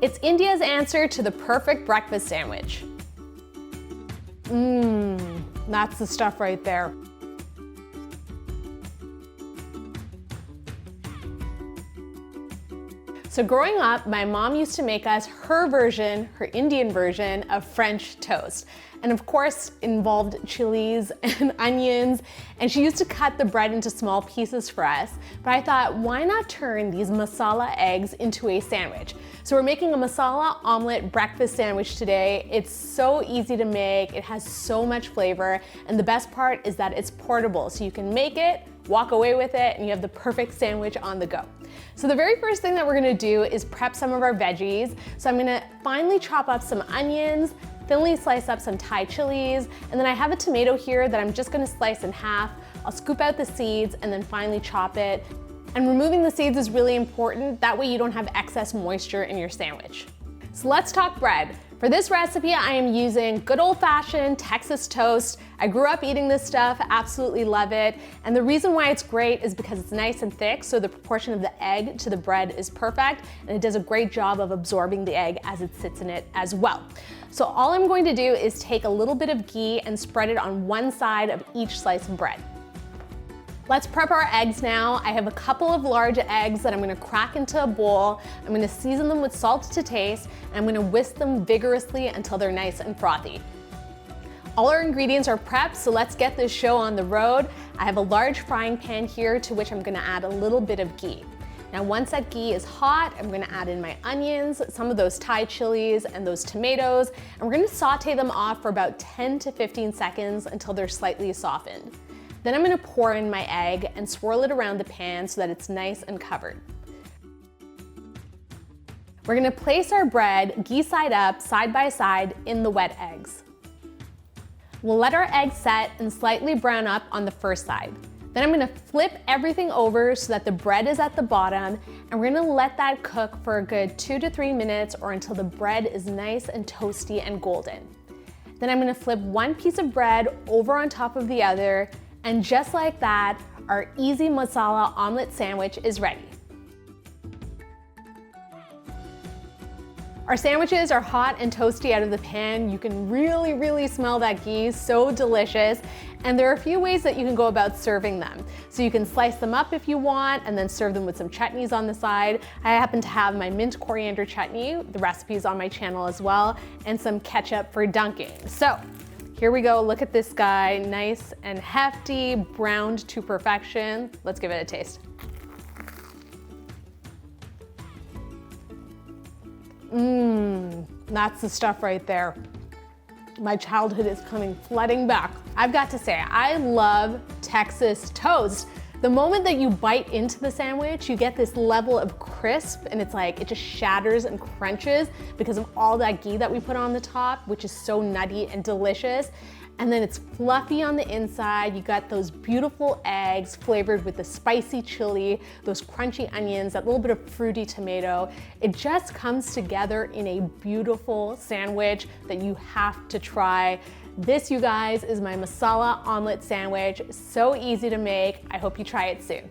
It's India's answer to the perfect breakfast sandwich. That's the stuff right there. So growing up, my mom used to make us her version, her Indian version of French toast. And of course, involved chilies and onions. And she used to cut the bread into small pieces for us. But I thought, why not turn these masala eggs into a sandwich? So we're making a masala omelette breakfast sandwich today. It's so easy to make. It has so much flavor. And the best part is that it's portable. So you can make it, walk away with it, and you have the perfect sandwich on the go. So the very first thing that we're gonna do is prep some of our veggies. So I'm gonna finely chop up some onions, thinly slice up some Thai chilies, and then I have a tomato here that I'm just gonna slice in half. I'll scoop out the seeds and then finely chop it. And removing the seeds is really important. That way you don't have excess moisture in your sandwich. So let's talk bread. For this recipe, I am using good old-fashioned Texas toast. I grew up eating this stuff, absolutely love it. And the reason why it's great is because it's nice and thick, so the proportion of the egg to the bread is perfect, and it does a great job of absorbing the egg as it sits in it as well. So all I'm going to do is take a little bit of ghee and spread it on one side of each slice of bread. Let's prep our eggs now. I have a couple of large eggs that I'm gonna crack into a bowl. I'm gonna season them with salt to taste, and I'm gonna whisk them vigorously until they're nice and frothy. All our ingredients are prepped, so let's get this show on the road. I have a large frying pan here to which I'm gonna add a little bit of ghee. Now once that ghee is hot, I'm gonna add in my onions, some of those Thai chilies, and those tomatoes, and we're gonna saute them off for about 10 to 15 seconds until they're slightly softened. Then I'm gonna pour in my egg and swirl it around the pan so that it's nice and covered. We're gonna place our bread ghee side up, side by side, in the wet eggs. We'll let our eggs set and slightly brown up on the first side. Then I'm gonna flip everything over so that the bread is at the bottom, and we're gonna let that cook for a good 2 to 3 minutes or until the bread is nice and toasty and golden. Then I'm gonna flip one piece of bread over on top of the other, and just like that, our easy masala omelette sandwich is ready. Our sandwiches are hot and toasty out of the pan. You can really smell that ghee, so delicious. And there are a few ways that you can go about serving them. So you can slice them up if you want and then serve them with some chutneys on the side. I happen to have my mint coriander chutney, the recipe's on my channel as well, and some ketchup for dunking. So here we go, look at this guy, nice and hefty, browned to perfection. Let's give it a taste. That's the stuff right there. My childhood is coming flooding back. I've got to say, I love Texas toast. The moment that you bite into the sandwich, you get this level of crisp, and it's like, it just shatters and crunches because of all that ghee that we put on the top, which is so nutty and delicious. And then it's fluffy on the inside. You got those beautiful eggs flavored with the spicy chili, those crunchy onions, that little bit of fruity tomato. It just comes together in a beautiful sandwich that you have to try. This, you guys, is my masala omelette sandwich. So easy to make. I hope you try it soon.